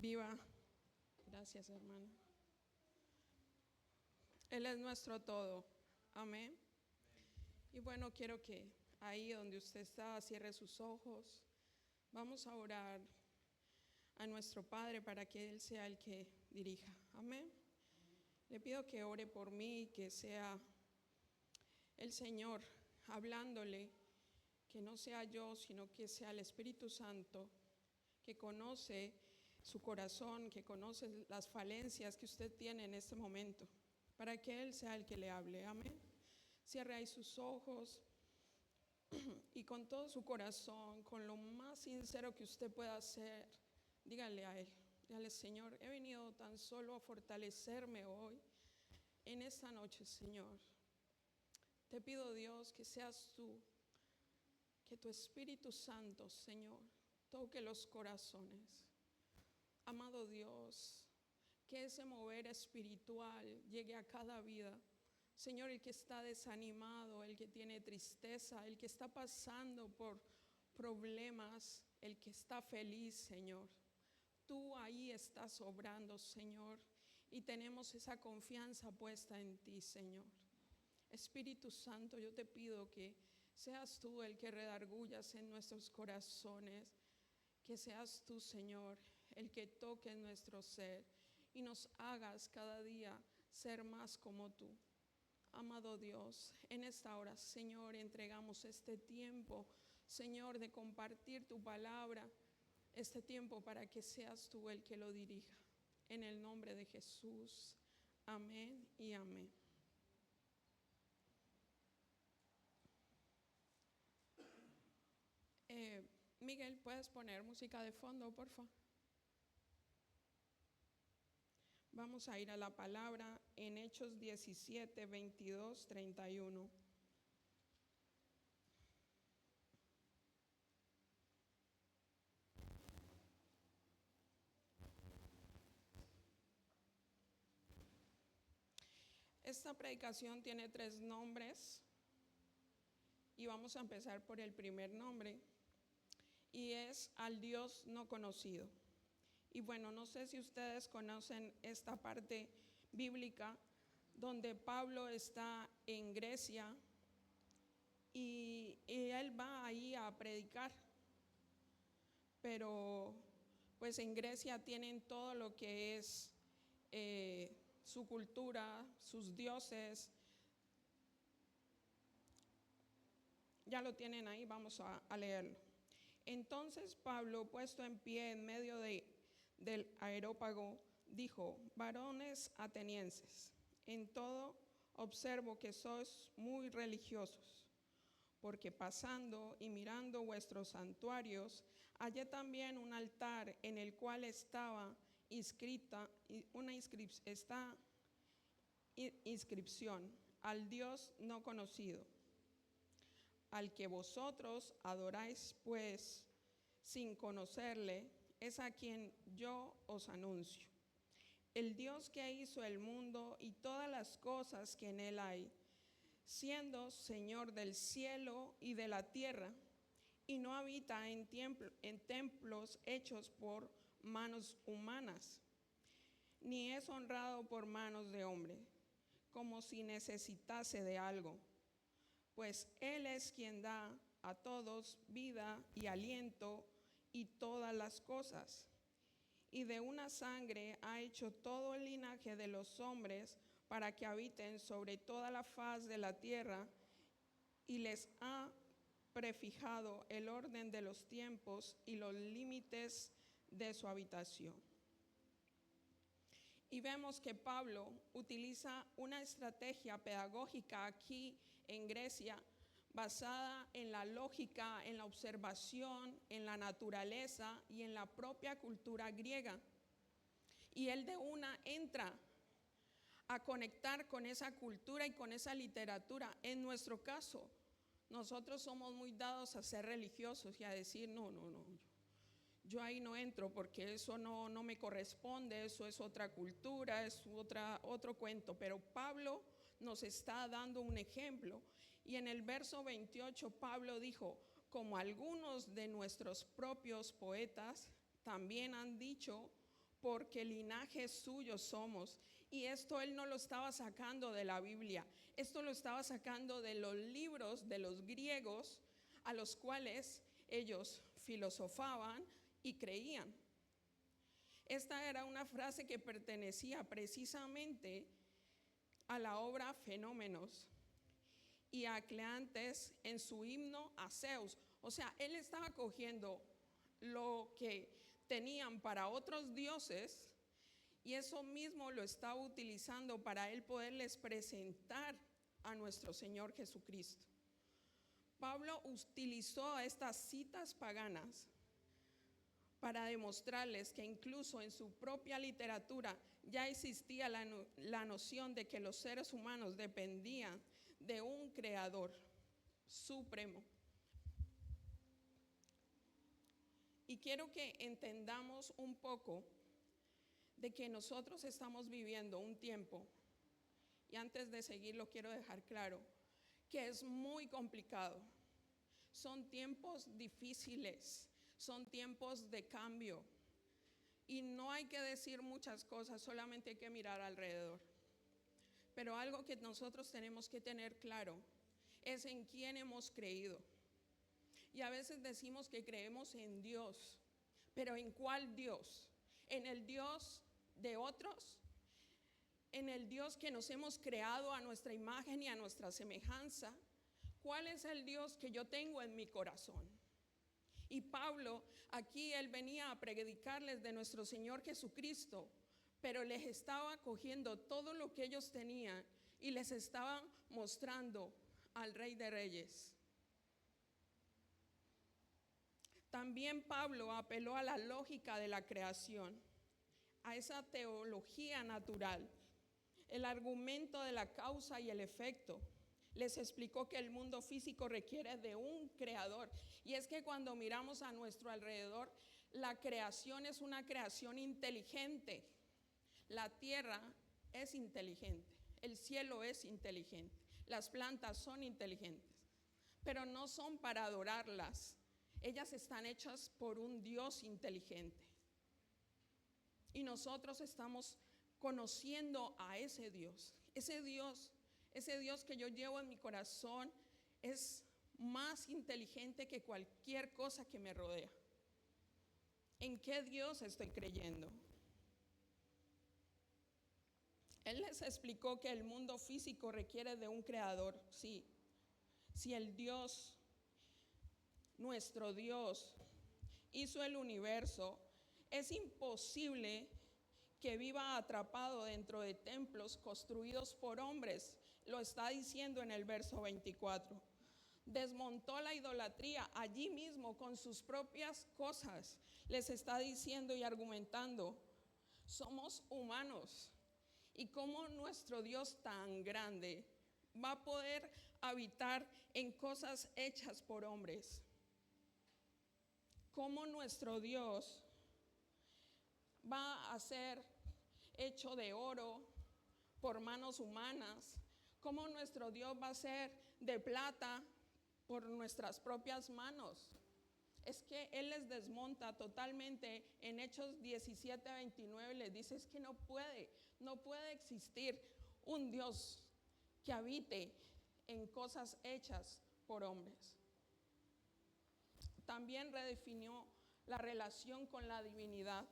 Viva. Gracias, hermano. Él es nuestro todo. Amén. Y bueno, quiero que ahí donde usted está, cierre sus ojos. Vamos a orar a nuestro Padre para que Él sea el que dirija. Amén. Le pido que ore por mí, que sea el Señor hablándole, que no sea yo, sino que sea el Espíritu Santo, que conoce su corazón, que conoce las falencias que usted tiene en este momento, para que Él sea el que le hable. Amén. Cierre ahí sus ojos y con todo su corazón, con lo más sincero que usted pueda hacer, dígale a Él, dígale: Señor, he venido tan solo a fortalecerme hoy, en esta noche, Señor. Te pido, Dios, que seas tú, que tu Espíritu Santo, Señor, toque los corazones. Amado Dios, que ese mover espiritual llegue a cada vida. Señor, el que está desanimado, el que tiene tristeza, el que está pasando por problemas, el que está feliz, Señor. Tú ahí estás obrando, Señor, y tenemos esa confianza puesta en ti, Señor. Espíritu Santo, yo te pido que seas tú el que redargullas en nuestros corazones, que seas tú, Señor, el que toque nuestro ser y nos hagas cada día ser más como tú. Amado Dios, en esta hora, Señor, entregamos este tiempo, Señor, de compartir tu palabra, este tiempo para que seas tú el que lo dirija. En el nombre de Jesús, amén y amén. Miguel, ¿puedes poner música de fondo, por favor? Vamos a ir a la palabra en Hechos 17, 22, 31. Esta predicación tiene 3 nombres y vamos a empezar por el primer nombre, y es al Dios no conocido. Y bueno, no sé si ustedes conocen esta parte bíblica donde Pablo está en Grecia y él va ahí a predicar, pero pues en Grecia tienen todo lo que es su cultura, sus dioses. Ya lo tienen ahí, vamos a leerlo. Entonces Pablo, puesto en pie en medio del areópago, dijo: varones atenienses, en todo observo que sois muy religiosos, porque pasando y mirando vuestros santuarios, hallé también un altar en el cual estaba inscrita una inscripción: al Dios no conocido, al que vosotros adoráis pues sin conocerle, es a quien yo os anuncio. El Dios que hizo el mundo y todas las cosas que en él hay, siendo Señor del cielo y de la tierra, y no habita en templos hechos por manos humanas, ni es honrado por manos de hombre, como si necesitase de algo, pues Él es quien da a todos vida y aliento y todas las cosas. Y de una sangre ha hecho todo el linaje de los hombres para que habiten sobre toda la faz de la tierra, y les ha prefijado el orden de los tiempos y los límites de su habitación. Y vemos que Pablo utiliza una estrategia pedagógica aquí en Grecia basada en la lógica, en la observación, en la naturaleza y en la propia cultura griega. Y él de una entra a conectar con esa cultura y con esa literatura. En nuestro caso, nosotros somos muy dados a ser religiosos y a decir: no, yo ahí no entro porque eso no me corresponde, eso es otra cultura, es otro cuento. Pero Pablo nos está dando un ejemplo, y en el verso 28 Pablo dijo: como algunos de nuestros propios poetas también han dicho, porque linaje suyo somos. Y esto él no lo estaba sacando de la Biblia, esto lo estaba sacando de los libros de los griegos a los cuales ellos filosofaban y creían. Esta era una frase que pertenecía precisamente a la obra Fenómenos y a Cleantes en su himno a Zeus. O sea, él estaba cogiendo lo que tenían para otros dioses y eso mismo lo estaba utilizando para él poderles presentar a nuestro Señor Jesucristo. Pablo utilizó estas citas paganas para demostrarles que incluso en su propia literatura ya existía la noción de que los seres humanos dependían de un creador supremo. Y quiero que entendamos un poco de que nosotros estamos viviendo un tiempo, y antes de seguirlo quiero dejar claro, que es muy complicado. Son tiempos difíciles, son tiempos de cambio. Y no hay que decir muchas cosas, solamente hay que mirar alrededor. Pero algo que nosotros tenemos que tener claro es en quién hemos creído. Y a veces decimos que creemos en Dios, pero ¿en cuál Dios? ¿En el Dios de otros? ¿En el Dios que nos hemos creado a nuestra imagen y a nuestra semejanza? ¿Cuál es el Dios que yo tengo en mi corazón? Y Pablo, aquí él venía a predicarles de nuestro Señor Jesucristo, pero les estaba cogiendo todo lo que ellos tenían y les estaba mostrando al Rey de Reyes. También Pablo apeló a la lógica de la creación, a esa teología natural, el argumento de la causa y el efecto. Les explicó que el mundo físico requiere de un creador. Y es que cuando miramos a nuestro alrededor, la creación es una creación inteligente. La tierra es inteligente, el cielo es inteligente, las plantas son inteligentes, pero no son para adorarlas. Ellas están hechas por un Dios inteligente. Y nosotros estamos conociendo a ese Dios. Ese Dios que yo llevo en mi corazón es más inteligente que cualquier cosa que me rodea. ¿En qué Dios estoy creyendo? Él les explicó que el mundo físico requiere de un creador, sí. Si el Dios, nuestro Dios, hizo el universo, es imposible que viva atrapado dentro de templos construidos por hombres. Lo está diciendo en el verso 24. Desmontó la idolatría allí mismo con sus propias cosas. Les está diciendo y argumentando, somos humanos. ¿Y cómo nuestro Dios tan grande va a poder habitar en cosas hechas por hombres? ¿Cómo nuestro Dios va a ser hecho de oro por manos humanas? ¿Cómo nuestro Dios va a ser de plata por nuestras propias manos? Es que Él les desmonta totalmente en Hechos 17:29, les dice, es que no puede existir un Dios que habite en cosas hechas por hombres. También redefinió la relación con la divinidad,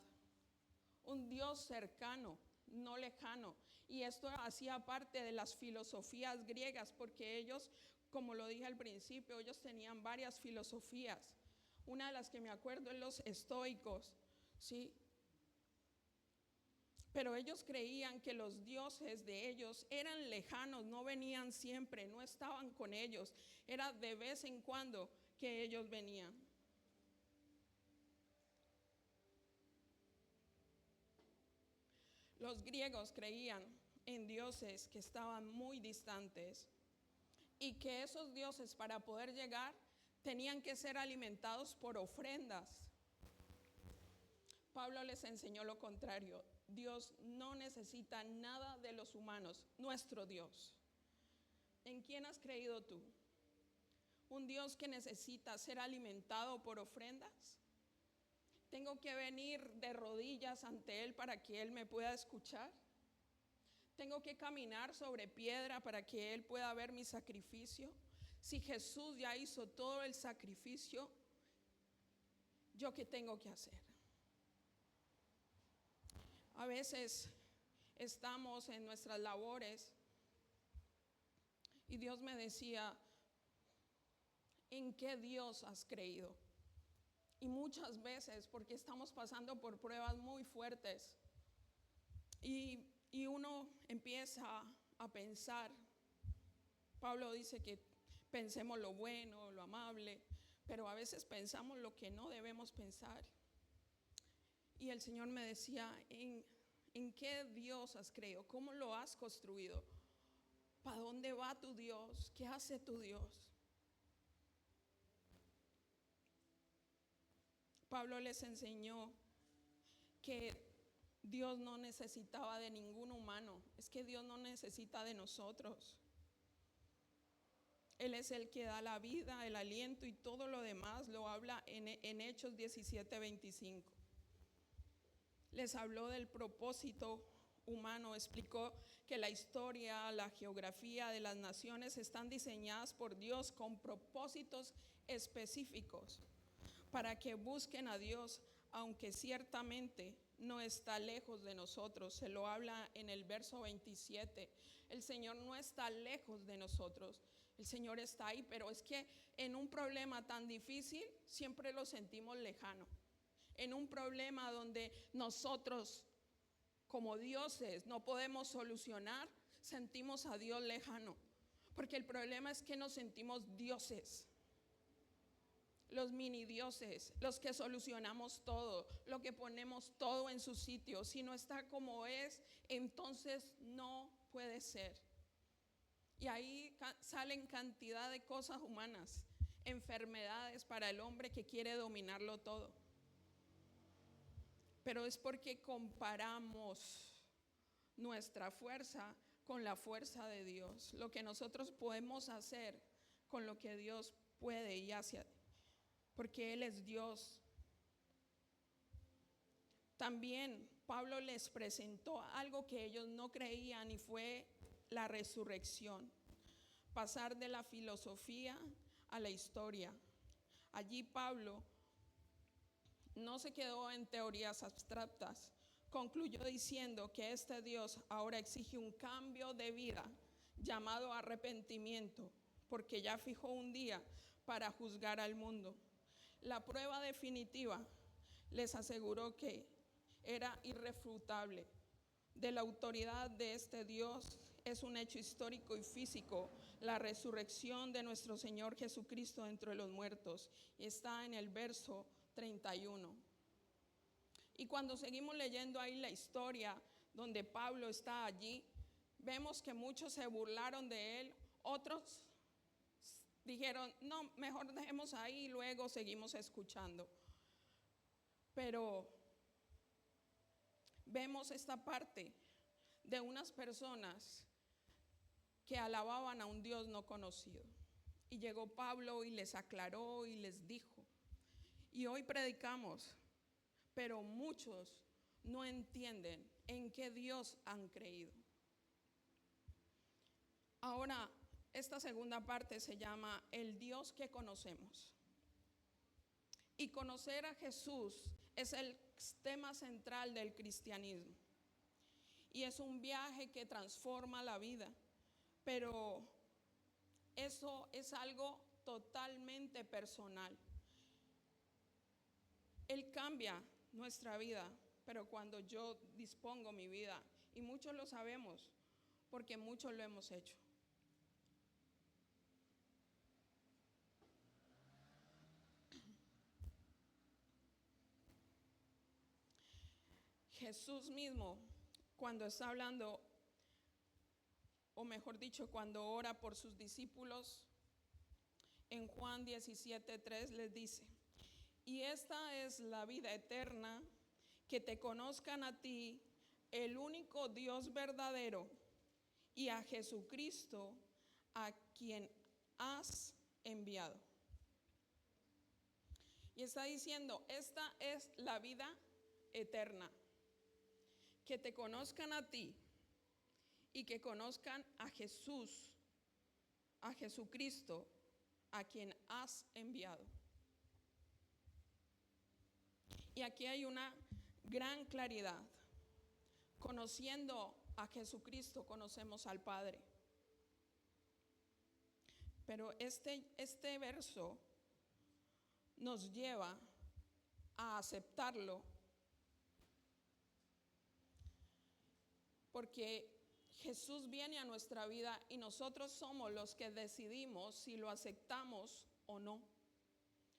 un Dios cercano, no lejano. Y esto hacía parte de las filosofías griegas, porque ellos, como lo dije al principio, ellos tenían varias filosofías. Una de las que me acuerdo es los estoicos, ¿sí? Pero ellos creían que los dioses de ellos eran lejanos, no venían siempre, no estaban con ellos. Era de vez en cuando que ellos venían. Los griegos creían en dioses que estaban muy distantes y que esos dioses, para poder llegar, tenían que ser alimentados por ofrendas. Pablo les enseñó lo contrario. Dios no necesita nada de los humanos, nuestro Dios. ¿En quién has creído tú? ¿Un Dios que necesita ser alimentado por ofrendas? Tengo que venir de rodillas ante Él para que Él me pueda escuchar. Tengo que caminar sobre piedra para que Él pueda ver mi sacrificio. Si Jesús ya hizo todo el sacrificio, ¿yo qué tengo que hacer? A veces estamos en nuestras labores y Dios me decía, ¿en qué Dios has creído? Y muchas veces, porque estamos pasando por pruebas muy fuertes, y uno empieza a pensar. Pablo dice que pensemos lo bueno, lo amable, pero a veces pensamos lo que no debemos pensar. Y el Señor me decía, ¿en qué Dios has creído? ¿Cómo lo has construido? ¿Para dónde va tu Dios? ¿Qué hace tu Dios? Pablo les enseñó que Dios no necesitaba de ningún humano. Es que Dios no necesita de nosotros. Él es el que da la vida, el aliento y todo lo demás. Lo habla en Hechos 17:25. Les habló del propósito humano. Explicó que la historia, la geografía de las naciones están diseñadas por Dios con propósitos específicos para que busquen a Dios, aunque ciertamente no está lejos de nosotros. Se lo habla en el verso 27. El Señor no está lejos de nosotros. El Señor está ahí, pero es que en un problema tan difícil siempre lo sentimos lejano. En un problema donde nosotros como dioses no podemos solucionar, sentimos a Dios lejano. Porque el problema es que nos sentimos dioses. Los mini dioses, los que solucionamos todo, lo que ponemos todo en su sitio. Si no está como es, entonces no puede ser. Y ahí salen cantidad de cosas humanas, enfermedades para el hombre que quiere dominarlo todo. Pero es porque comparamos nuestra fuerza con la fuerza de Dios. Lo que nosotros podemos hacer con lo que Dios puede y hace, porque Él es Dios. También Pablo les presentó algo que ellos no creían y fue la resurrección. Pasar de la filosofía a la historia. Allí Pablo no se quedó en teorías abstractas. Concluyó diciendo que este Dios ahora exige un cambio de vida llamado arrepentimiento, porque ya fijó un día para juzgar al mundo. La prueba definitiva les aseguró que era irrefutable de la autoridad de este Dios. Es un hecho histórico y físico, la resurrección de nuestro Señor Jesucristo entre los muertos. Está en el verso 31. Y cuando seguimos leyendo ahí la historia donde Pablo está allí, vemos que muchos se burlaron de él, otros dijeron, no, mejor dejemos ahí y luego seguimos escuchando. Pero vemos esta parte de unas personas que alababan a un Dios no conocido. Y llegó Pablo y les aclaró y les dijo. Y hoy predicamos, pero muchos no entienden en qué Dios han creído. Ahora, esta segunda parte se llama el Dios que conocemos. Y conocer a Jesús es el tema central del cristianismo. Y es un viaje que transforma la vida. Pero eso es algo totalmente personal. Él cambia nuestra vida, pero cuando yo dispongo mi vida, y muchos lo sabemos, porque muchos lo hemos hecho. Jesús mismo, cuando está hablando, o mejor dicho, cuando ora por sus discípulos, en Juan 17:3 les dice, y esta es la vida eterna, que te conozcan a ti, el único Dios verdadero, y a Jesucristo, a quien has enviado. Y está diciendo, esta es la vida eterna, que te conozcan a ti y que conozcan a Jesús, a Jesucristo, a quien has enviado. Y aquí hay una gran claridad. Conociendo a Jesucristo, conocemos al Padre. Pero este verso nos lleva a aceptarlo, porque Jesús viene a nuestra vida y nosotros somos los que decidimos si lo aceptamos o no.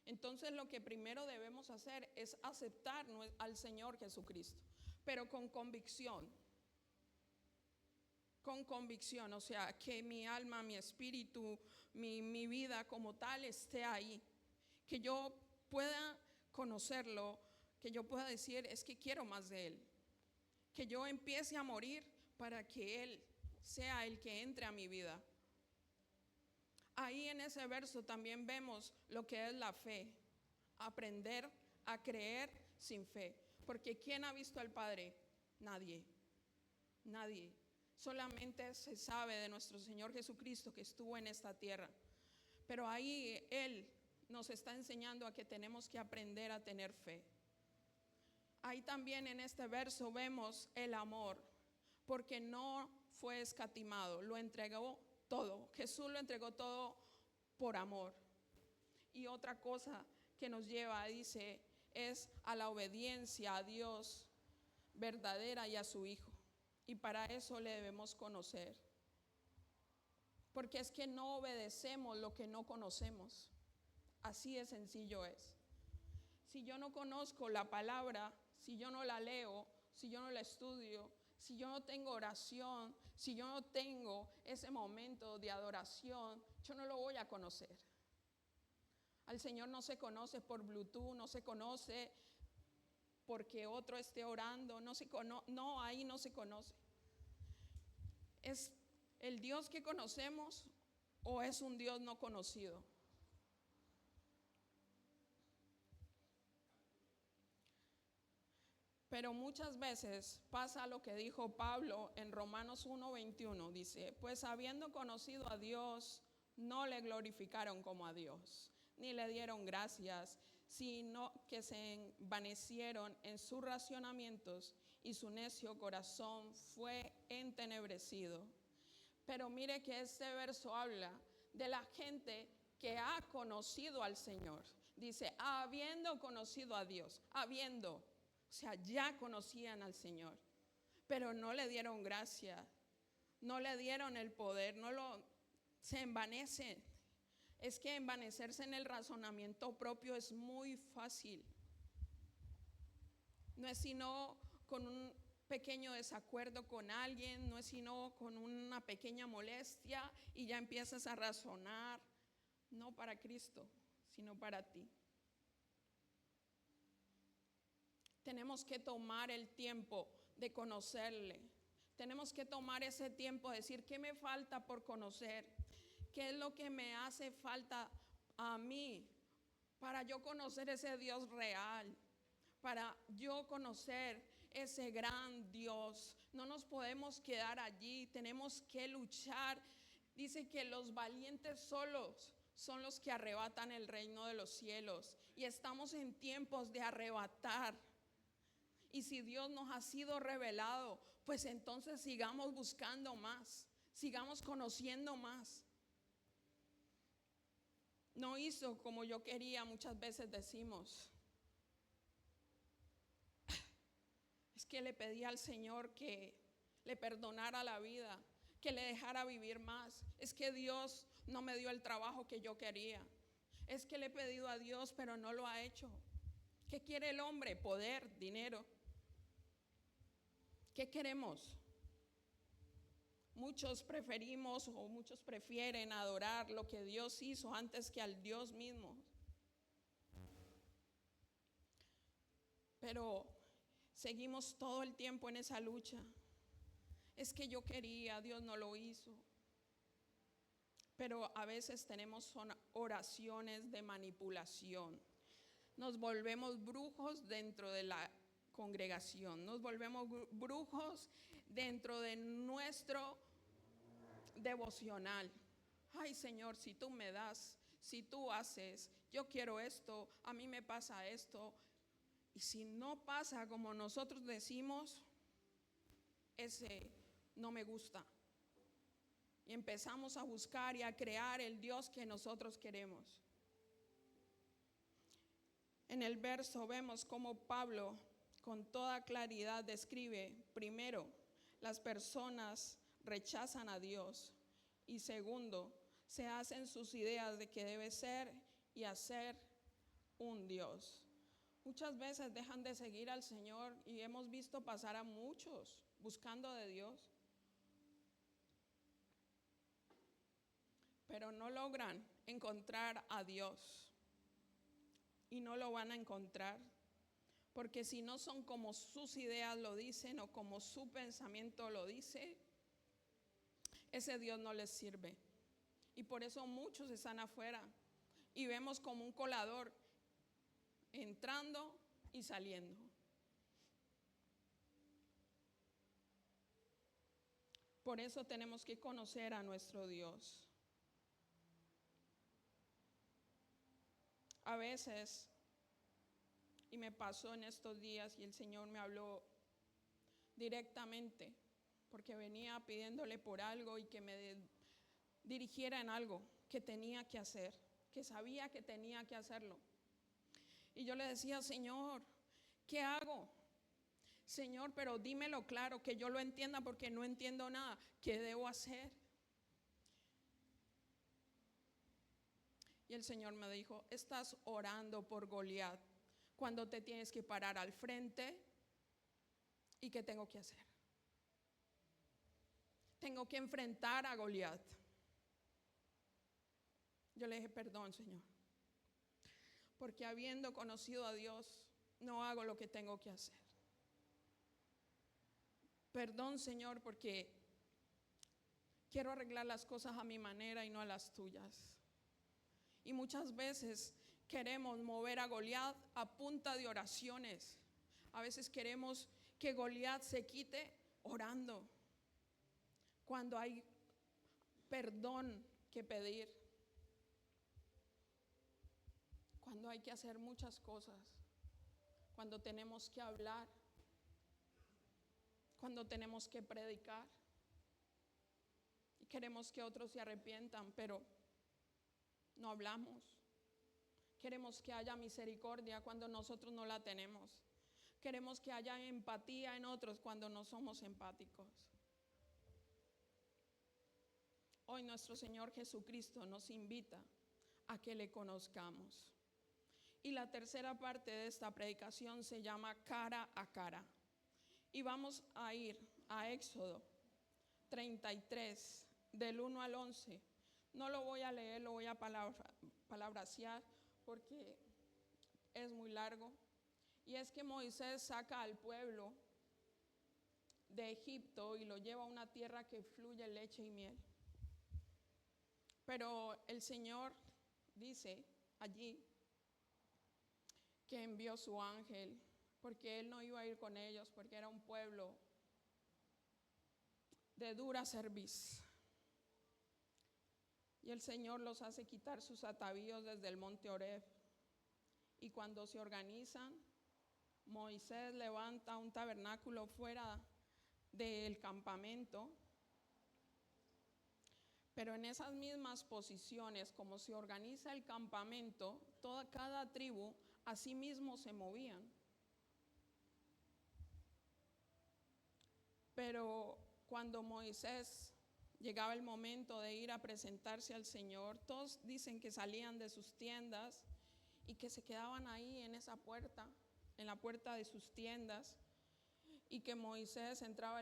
Entonces lo que primero debemos hacer es aceptar al Señor Jesucristo, pero con convicción. Con convicción, o sea, que mi alma, mi espíritu, mi vida como tal esté ahí. Que yo pueda conocerlo, que yo pueda decir, es que quiero más de Él. Que yo empiece a morir para que Él sea el que entre a mi vida. Ahí en ese verso también vemos lo que es la fe. Aprender a creer sin fe. Porque ¿quién ha visto al Padre? Nadie. Nadie. Solamente se sabe de nuestro Señor Jesucristo que estuvo en esta tierra. Pero ahí Él nos está enseñando a que tenemos que aprender a tener fe. Ahí también en este verso vemos el amor, porque no fue escatimado, lo entregó todo. Jesús lo entregó todo por amor. Y otra cosa que nos lleva, dice, es a la obediencia a Dios verdadera y a su Hijo. Y para eso le debemos conocer. Porque es que no obedecemos lo que no conocemos. Así de sencillo es. Si yo no conozco la palabra, si yo no la leo, si yo no la estudio, si yo no tengo oración, si yo no tengo ese momento de adoración, yo no lo voy a conocer. Al Señor no se conoce por Bluetooth, no se conoce porque otro esté orando, no, ahí no se conoce. ¿Es el Dios que conocemos o es un Dios no conocido? Pero muchas veces pasa lo que dijo Pablo en Romanos 1:21. Dice, pues habiendo conocido a Dios, no le glorificaron como a Dios, ni le dieron gracias, sino que se envanecieron en sus racionamientos y su necio corazón fue entenebrecido. Pero mire que este verso habla de la gente que ha conocido al Señor. Dice, habiendo conocido a Dios, habiendo. O sea, ya conocían al Señor, pero no le dieron gracia, no le dieron el poder, se envanecen. Es que envanecerse en el razonamiento propio es muy fácil. No es sino con un pequeño desacuerdo con alguien, no es sino con una pequeña molestia y ya empiezas a razonar, no para Cristo, sino para ti. Tenemos que tomar el tiempo de conocerle. Tenemos que tomar ese tiempo de decir, ¿qué me falta por conocer? ¿Qué es lo que me hace falta a mí para yo conocer ese Dios real? Para yo conocer ese gran Dios. No nos podemos quedar allí, tenemos que luchar. Dice que los valientes solos son los que arrebatan el reino de los cielos. Y estamos en tiempos de arrebatar. Y si Dios nos ha sido revelado, pues entonces sigamos buscando más, sigamos conociendo más. No hizo como yo quería, muchas veces decimos. Es que le pedí al Señor que le perdonara la vida, que le dejara vivir más. Es que Dios no me dio el trabajo que yo quería. Es que le he pedido a Dios, pero no lo ha hecho. ¿Qué quiere el hombre? Poder, dinero. ¿Qué queremos? Muchos preferimos o muchos prefieren adorar lo que Dios hizo antes que al Dios mismo. Pero seguimos todo el tiempo en esa lucha. Es que yo quería, Dios no lo hizo. Pero a veces tenemos oraciones de manipulación, nos volvemos brujos dentro de la congregación, nos volvemos brujos dentro de nuestro devocional. Ay, Señor, si tú me das, si tú haces, yo quiero esto, a mí me pasa esto. Y si no pasa como nosotros decimos, ese no me gusta. Y empezamos a buscar y a crear el Dios que nosotros queremos. En el verso vemos cómo Pablo con toda claridad describe, primero, las personas rechazan a Dios, y segundo, se hacen sus ideas de que debe ser y hacer un Dios. Muchas veces dejan de seguir al Señor y hemos visto pasar a muchos buscando de Dios, pero no logran encontrar a Dios y no lo van a encontrar, porque si no son como sus ideas lo dicen o como su pensamiento lo dice, ese Dios no les sirve. Y por eso muchos están afuera y vemos como un colador entrando y saliendo. Por eso tenemos que conocer a nuestro Dios. A veces, y me pasó en estos días, y el Señor me habló directamente, porque venía pidiéndole por algo y que me dirigiera en algo que tenía que hacer, que sabía que tenía que hacerlo. Y yo le decía, Señor, ¿qué hago? Señor, pero dímelo claro, que yo lo entienda, porque no entiendo nada. ¿Qué debo hacer? Y el Señor me dijo, estás orando por Goliat, cuando te tienes que parar al frente. ¿Y qué tengo que hacer? Tengo que enfrentar a Goliat. Yo le dije, perdón, Señor, porque habiendo conocido a Dios, no hago lo que tengo que hacer. Perdón, Señor, porque quiero arreglar las cosas a mi manera y no a las tuyas. Y muchas veces queremos mover a Goliat a punta de oraciones. A veces queremos que Goliat se quite orando, cuando hay perdón que pedir, cuando hay que hacer muchas cosas, cuando tenemos que hablar, cuando tenemos que predicar y queremos que otros se arrepientan, pero no hablamos. Queremos que haya misericordia cuando nosotros no la tenemos. Queremos que haya empatía en otros cuando no somos empáticos. Hoy nuestro Señor Jesucristo nos invita a que le conozcamos. Y la tercera parte de esta predicación se llama cara a cara. Y vamos a ir a Éxodo 33, del 1 al 11. No lo voy a leer, lo voy a palabrasear porque es muy largo. Y es que Moisés saca al pueblo de Egipto y lo lleva a una tierra que fluye leche y miel. Pero el Señor dice allí que envió su ángel, porque Él no iba a ir con ellos, porque era un pueblo de dura cerviz. Y el Señor los hace quitar sus atavíos desde el monte Horeb. Y cuando se organizan, Moisés levanta un tabernáculo fuera del campamento. Pero en esas mismas posiciones, como se organiza el campamento, cada tribu a sí mismo se movían. Pero cuando Moisés llegaba el momento de ir a presentarse al Señor, todos dicen que salían de sus tiendas y que se quedaban ahí en esa puerta, en la puerta de sus tiendas, y que Moisés entraba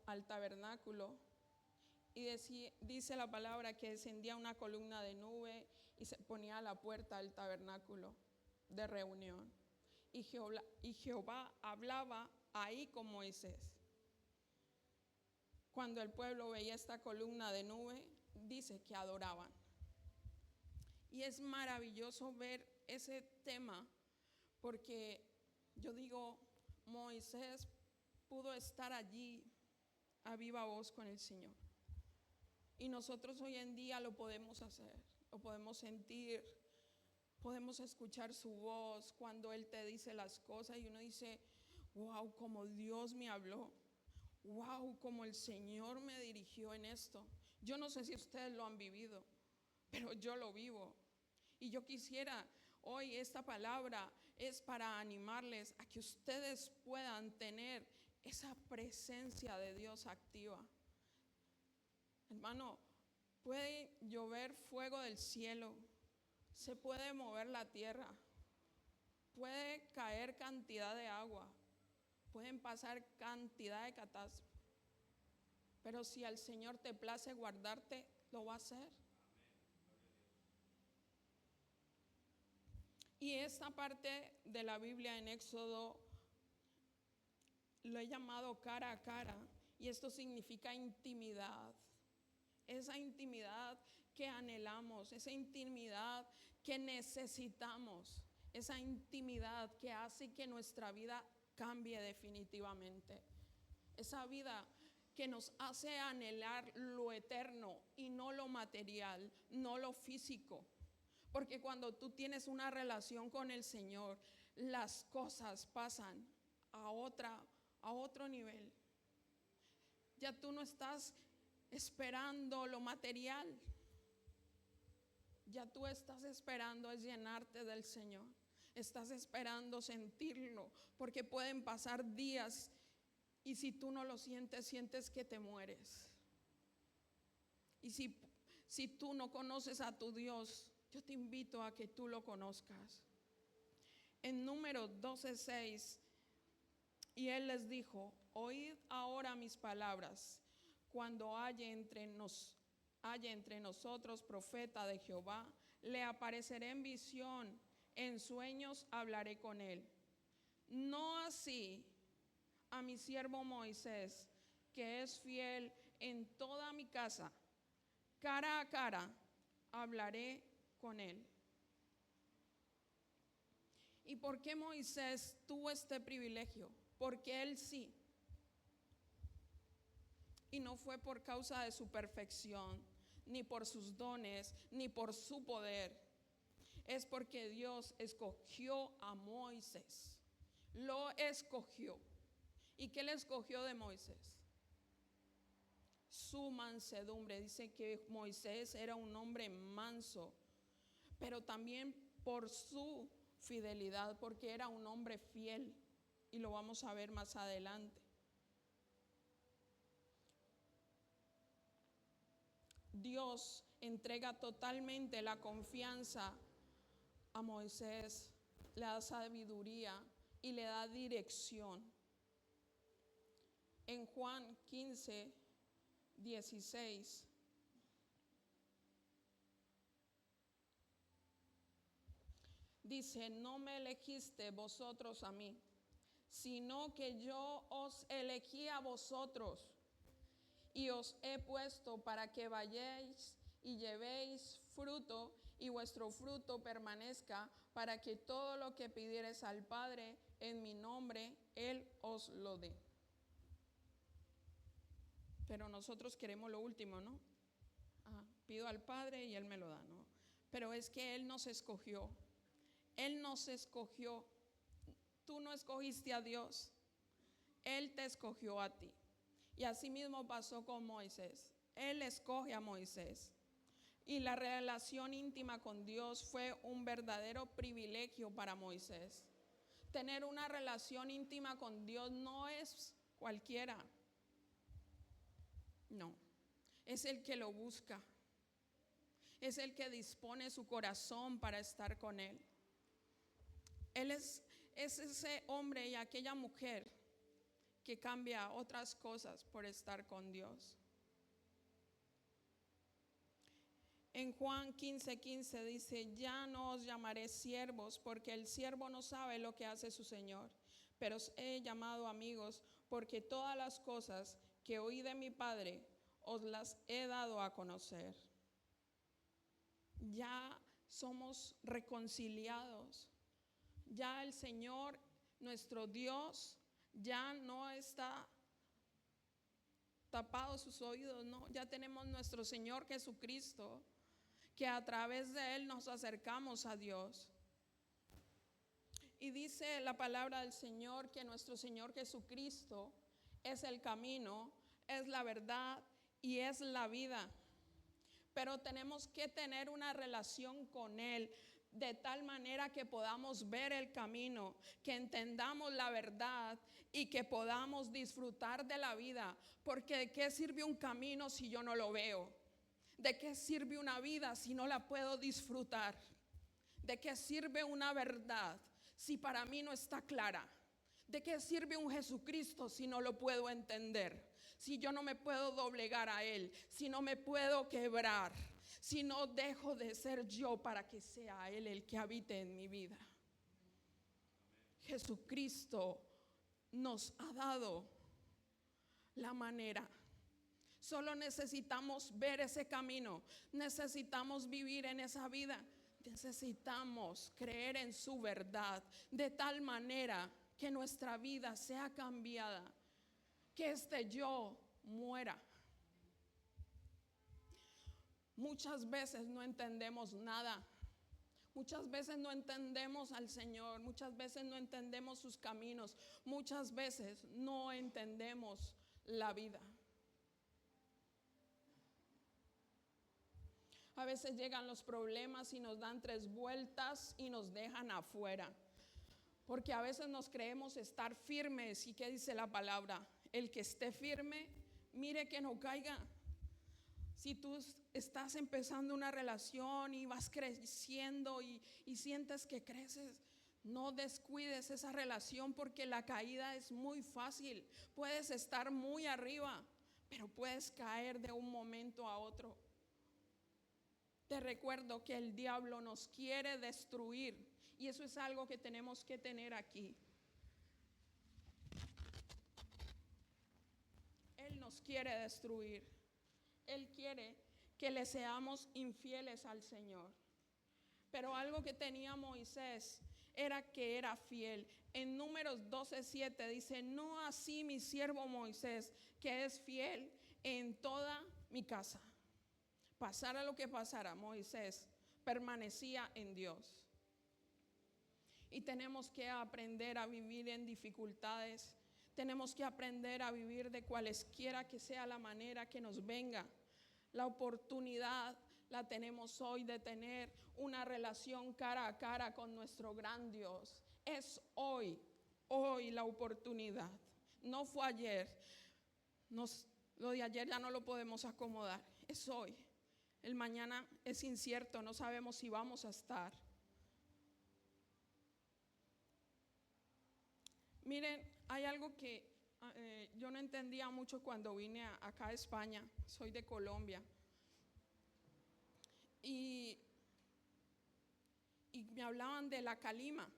al tabernáculo y dice la palabra que descendía una columna de nube y se ponía a la puerta del tabernáculo de reunión. Y Jehová hablaba ahí con Moisés. Cuando el pueblo veía esta columna de nube, dice que adoraban. Y es maravilloso ver ese tema, Porque yo digo, Moisés pudo estar allí a viva voz con el Señor. Y nosotros hoy en día lo podemos hacer, lo podemos sentir, podemos escuchar su voz cuando Él te dice las cosas y uno dice, wow, como Dios me habló, wow, como el Señor me dirigió en esto. Yo no sé si ustedes lo han vivido, pero yo lo vivo. Y yo quisiera, hoy esta palabra es para animarles a que ustedes puedan tener esa presencia de Dios activa. Hermano, puede llover fuego del cielo, se puede mover la tierra, puede caer cantidad de agua, pueden pasar cantidad de catástrofes, pero si al Señor te place guardarte, lo va a hacer. Y esta parte de la Biblia en Éxodo lo he llamado cara a cara, y esto significa intimidad. Esa intimidad que anhelamos, esa intimidad que necesitamos, esa intimidad que hace que nuestra vida cambie definitivamente. Esa vida que nos hace anhelar lo eterno y no lo material, no lo físico. Porque cuando tú tienes una relación con el Señor, las cosas pasan a otro nivel. Ya tú no estás esperando lo material. Ya tú estás esperando es llenarte del Señor. Estás esperando sentirlo, porque pueden pasar días y si tú no lo sientes, sientes que te mueres. Y si tú no conoces a tu Dios, yo te invito a que tú lo conozcas. En Números 12:6, y Él les dijo, oíd ahora mis palabras. Cuando haya entre nosotros profeta de Jehová, le apareceré en visión, en sueños hablaré con él. No así a mi siervo Moisés, que es fiel en toda mi casa, cara a cara hablaré con él. ¿Y por qué Moisés tuvo este privilegio? Porque él sí. Y no fue por causa de su perfección, ni por sus dones, ni por su poder. Es porque Dios escogió a Moisés. Lo escogió. ¿Y qué le escogió de Moisés? Su mansedumbre. Dice que Moisés era un hombre manso, pero también por su fidelidad, porque era un hombre fiel. Y lo vamos a ver más adelante. Dios entrega totalmente la confianza a Moisés, le da sabiduría y le da dirección. En Juan 15:16 dice, no me elegiste vosotros a mí, sino que yo os elegí a vosotros y os he puesto para que vayáis y llevéis fruto y vuestro fruto permanezca, para que todo lo que pidiereis al Padre en mi nombre, Él os lo dé. Pero nosotros queremos lo último, ¿no? Pido al Padre y Él me lo da, ¿no? Pero es que Él nos escogió. Él nos escogió. Tú no escogiste a Dios. Él te escogió a ti. Y así mismo pasó con Moisés. Él escoge a Moisés. Y la relación íntima con Dios fue un verdadero privilegio para Moisés. Tener una relación íntima con Dios no es cualquiera. No, es el que lo busca. Es el que dispone su corazón para estar con Él. Él es ese hombre y aquella mujer que cambia otras cosas por estar con Dios. En Juan 15:15 dice, ya no os llamaré siervos, porque el siervo no sabe lo que hace su Señor, pero os he llamado amigos, porque todas las cosas que oí de mi Padre os las he dado a conocer. Ya somos reconciliados, Ya el Señor, nuestro Dios, ya no está tapado sus oídos, no, ya tenemos nuestro Señor Jesucristo, que a través de Él nos acercamos a Dios. Y dice la palabra del Señor que nuestro Señor Jesucristo es el camino, es la verdad y es la vida. Pero tenemos que tener una relación con Él de tal manera que podamos ver el camino, que entendamos la verdad y que podamos disfrutar de la vida. Porque ¿de qué sirve un camino si yo no lo veo? ¿De qué sirve una vida si no la puedo disfrutar? ¿De qué sirve una verdad si para mí no está clara? ¿De qué sirve un Jesucristo si no lo puedo entender? Si yo no me puedo doblegar a Él, si no me puedo quebrar, si no dejo de ser yo para que sea Él el que habite en mi vida. Jesucristo nos ha dado la manera. Solo necesitamos ver ese camino, necesitamos vivir en esa vida, necesitamos creer en su verdad de tal manera que nuestra vida sea cambiada, que este yo muera. Muchas veces no entendemos nada, muchas veces no entendemos al Señor, muchas veces no entendemos sus caminos, muchas veces no entendemos la vida. A veces llegan los problemas y nos dan 3 vueltas y nos dejan afuera. Porque a veces nos creemos estar firmes. ¿Y qué dice la palabra? El que esté firme, mire que no caiga. Si tú estás empezando una relación y vas creciendo y sientes que creces, no descuides esa relación porque la caída es muy fácil. Puedes estar muy arriba, pero puedes caer de un momento a otro. Te recuerdo que el diablo nos quiere destruir y eso es algo que tenemos que tener aquí. Él nos quiere destruir. Él quiere que le seamos infieles al Señor. Pero algo que tenía Moisés era que era fiel. En Números 12:7 dice: no así mi siervo Moisés, que es fiel en toda mi casa. Pasara lo que pasara, Moisés permanecía en Dios. Y tenemos que aprender a vivir en dificultades. Tenemos que aprender a vivir de cualesquiera que sea la manera que nos venga. La oportunidad la tenemos hoy de tener una relación cara a cara con nuestro gran Dios. Es hoy la oportunidad. No fue ayer. Lo de ayer ya no lo podemos acomodar. Es hoy. El mañana es incierto, no sabemos si vamos a estar. Miren, hay algo que yo no entendía mucho cuando vine acá a España. Soy de Colombia. Y me hablaban de la calima.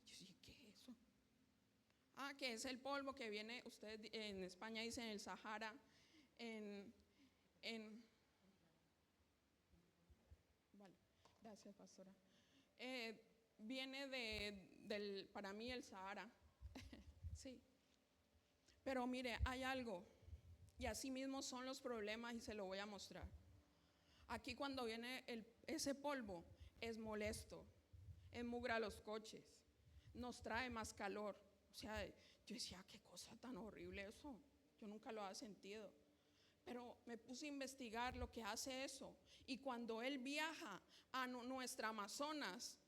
Yo dije, ¿qué es eso? Que es el polvo que viene, ustedes en España dicen el Sahara, vale, gracias pastora. Viene para mí el Sahara. Sí. Pero mire, hay algo, y así mismo son los problemas y se lo voy a mostrar. Aquí cuando viene ese polvo es molesto, enmugra los coches, nos trae más calor. O sea, yo decía, qué cosa tan horrible eso, yo nunca lo había sentido. Pero me puse a investigar lo que hace eso. Y cuando él viaja a nuestra Amazonas,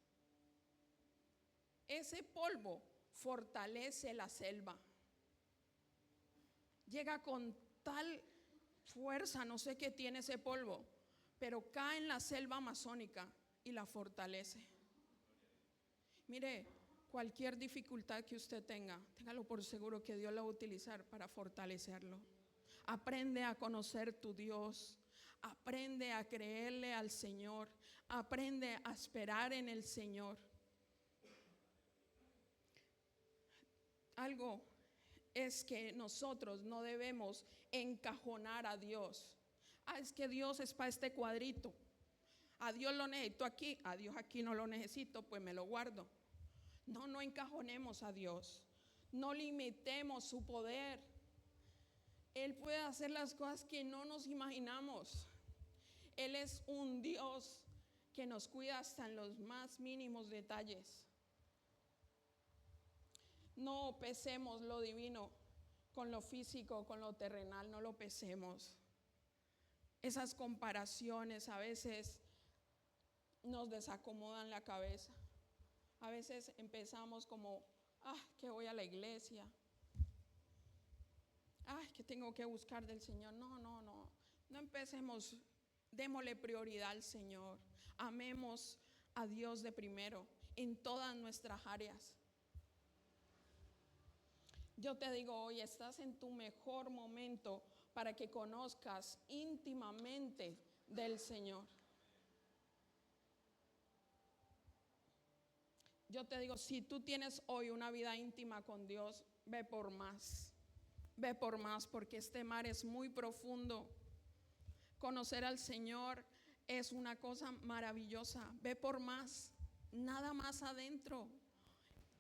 ese polvo fortalece la selva. Llega con tal fuerza, no sé qué tiene ese polvo, pero cae en la selva amazónica y la fortalece. Mire, cualquier dificultad que usted tenga, téngalo por seguro que Dios la va a utilizar para fortalecerlo. Aprende a conocer tu Dios, aprende a creerle al Señor, aprende a esperar en el Señor. Algo es que nosotros no debemos encajonar a Dios. Es que Dios es para este cuadrito. A Dios lo necesito aquí, a Dios aquí no lo necesito, pues me lo guardo. No encajonemos a Dios. No limitemos su poder. Él puede hacer las cosas que no nos imaginamos. Él es un Dios que nos cuida hasta en los más mínimos detalles. No pesemos lo divino con lo físico, con lo terrenal, no lo pesemos. Esas comparaciones a veces nos desacomodan la cabeza. A veces empezamos como, que voy a la iglesia, que tengo que buscar del Señor. No empecemos, démosle prioridad al Señor. Amemos a Dios de primero en todas nuestras áreas. Yo te digo hoy, estás en tu mejor momento para que conozcas íntimamente del Señor. Yo te digo, si tú tienes hoy una vida íntima con Dios, ve por más. Ve por más, porque este mar es muy profundo. Conocer al Señor es una cosa maravillosa. Ve por más, nada más adentro.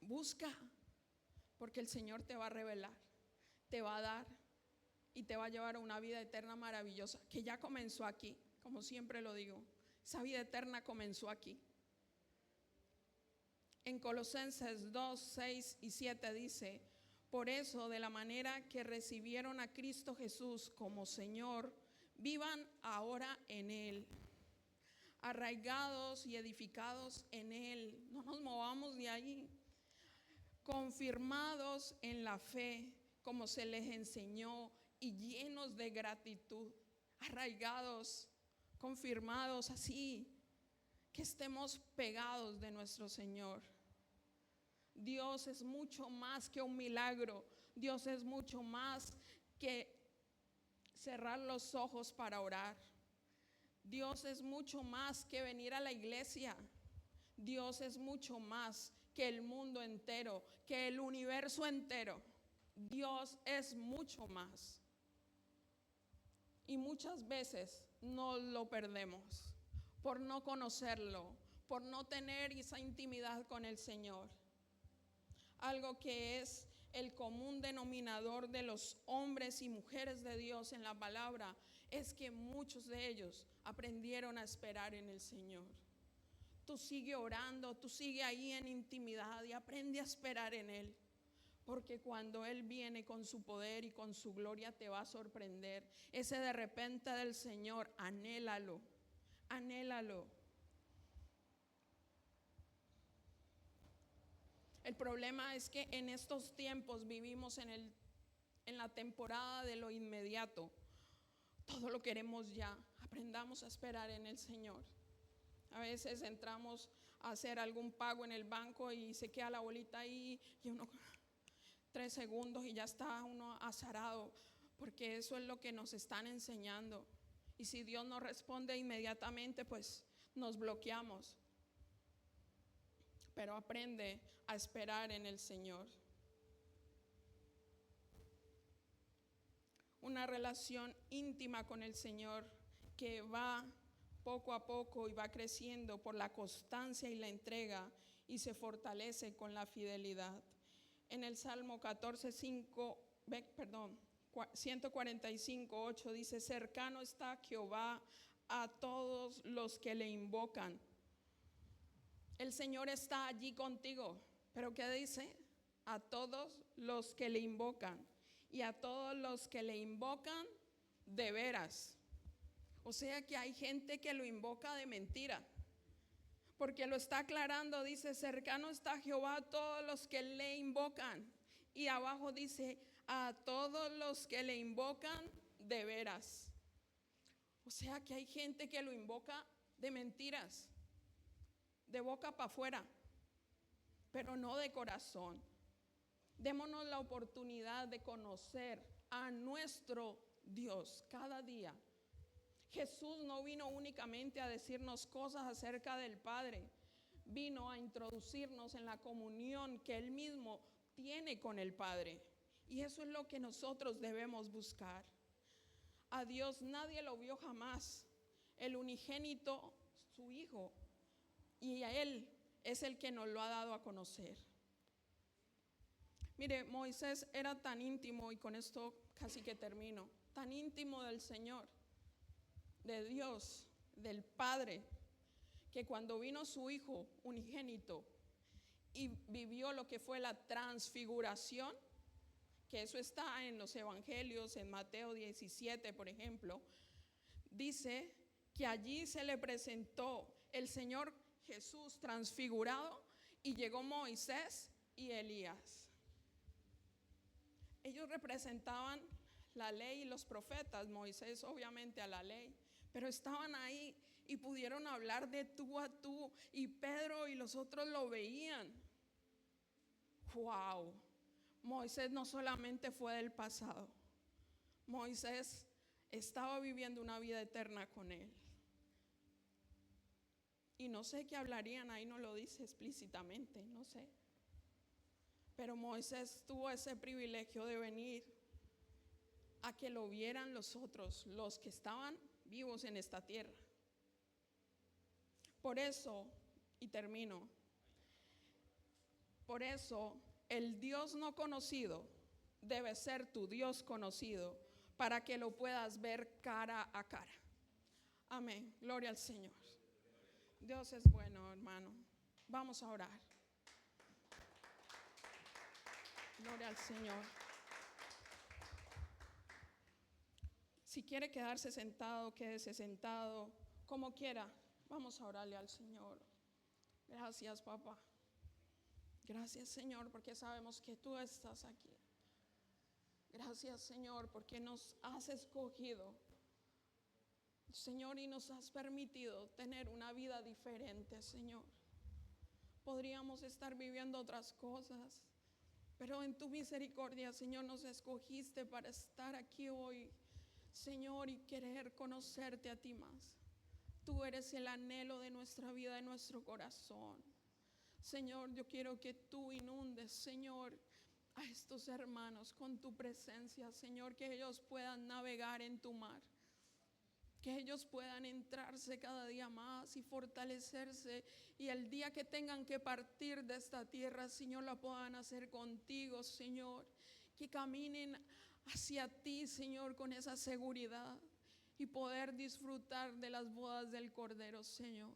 Busca, porque el Señor te va a revelar, te va a dar y te va a llevar a una vida eterna maravillosa, que ya comenzó aquí, como siempre lo digo. Esa vida eterna comenzó aquí. En Colosenses 2, 6 y 7 dice: por eso, de la manera que recibieron a Cristo Jesús como Señor, vivan ahora en Él, arraigados y edificados en Él. No nos movamos de ahí. Confirmados en la fe, como se les enseñó, y llenos de gratitud. Arraigados, confirmados, así que estemos pegados de nuestro Señor. Dios es mucho más que un milagro. Dios es mucho más que cerrar los ojos para orar. Dios es mucho más que venir a la iglesia. Dios es mucho más que el mundo entero, que el universo entero. Dios es mucho más. Y muchas veces no lo perdemos por no conocerlo, por no tener esa intimidad con el Señor. Algo que es el común denominador de los hombres y mujeres de Dios en la palabra es que muchos de ellos aprendieron a esperar en el Señor. Tú sigue orando, tú sigue ahí en intimidad y aprende a esperar en Él. Porque cuando Él viene con su poder y con su gloria te va a sorprender. Ese de repente del Señor, anhélalo, anhélalo. El problema es que en estos tiempos vivimos en la temporada de lo inmediato. Todo lo queremos ya. Aprendamos a esperar en el Señor. A veces entramos a hacer algún pago en el banco y se queda la bolita ahí y uno 3 segundos y ya está uno azarado, porque eso es lo que nos están enseñando. Y si Dios no responde inmediatamente, pues nos bloqueamos. Pero aprende a esperar en el Señor. Una relación íntima con el Señor que va poco a poco y va creciendo por la constancia y la entrega y se fortalece con la fidelidad. En el Salmo 145:8 dice: cercano está Jehová a todos los que le invocan. El Señor está allí contigo, pero ¿qué dice? A todos los que le invocan, y a todos los que le invocan de veras. O sea que hay gente que lo invoca de mentira, porque lo está aclarando. Dice: cercano está Jehová a todos los que le invocan, y abajo dice: a todos los que le invocan de veras. O sea que hay gente que lo invoca de mentiras, de boca para afuera, pero no de corazón. Démonos la oportunidad de conocer a nuestro Dios cada día. Jesús no vino únicamente a decirnos cosas acerca del Padre, vino a introducirnos en la comunión que Él mismo tiene con el Padre. Y eso es lo que nosotros debemos buscar. A Dios nadie lo vio jamás. El unigénito, su Hijo, y a Él es el que nos lo ha dado a conocer. Mire, Moisés era tan íntimo, y con esto casi que termino, tan íntimo del Señor, de Dios, del Padre, que cuando vino su hijo unigénito y vivió lo que fue la transfiguración, que eso está en los evangelios, en Mateo 17, por ejemplo, dice que allí se le presentó el Señor Jesús transfigurado y llegó Moisés y Elías. Ellos representaban la ley y los profetas, Moisés obviamente a la ley, pero estaban ahí y pudieron hablar de tú a tú, y Pedro y los otros lo veían. ¡Wow! Moisés no solamente fue del pasado, Moisés estaba viviendo una vida eterna con él. Y no sé qué hablarían, ahí no lo dice explícitamente, no sé. Pero Moisés tuvo ese privilegio de venir a que lo vieran los otros, los que estaban vivos en esta tierra. Por eso, y termino, por eso el Dios no conocido debe ser tu Dios conocido, para que lo puedas ver cara a cara. Amén, gloria al Señor. Dios es bueno, hermano. Vamos a orar. Gloria al Señor. Si quiere quedarse sentado, quédese sentado, como quiera. Vamos a orarle al Señor. Gracias, papá. Gracias, Señor, porque sabemos que tú estás aquí. Gracias, Señor, porque nos has escogido, Señor, y nos has permitido tener una vida diferente, Señor. Podríamos estar viviendo otras cosas, pero en tu misericordia, Señor, nos escogiste para estar aquí hoy, Señor, y querer conocerte a ti más. Tú eres el anhelo de nuestra vida, de nuestro corazón. Señor, yo quiero que tú inundes, Señor, a estos hermanos con tu presencia, Señor, que ellos puedan navegar en tu mar, que ellos puedan entrarse cada día más y fortalecerse, y el día que tengan que partir de esta tierra, Señor, la puedan hacer contigo, Señor, que caminen hacia ti, Señor, con esa seguridad y poder disfrutar de las bodas del Cordero, Señor.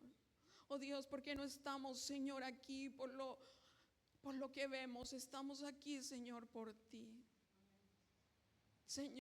Oh Dios, porque no estamos, Señor, aquí por lo que vemos, estamos aquí, Señor, por ti, Señor.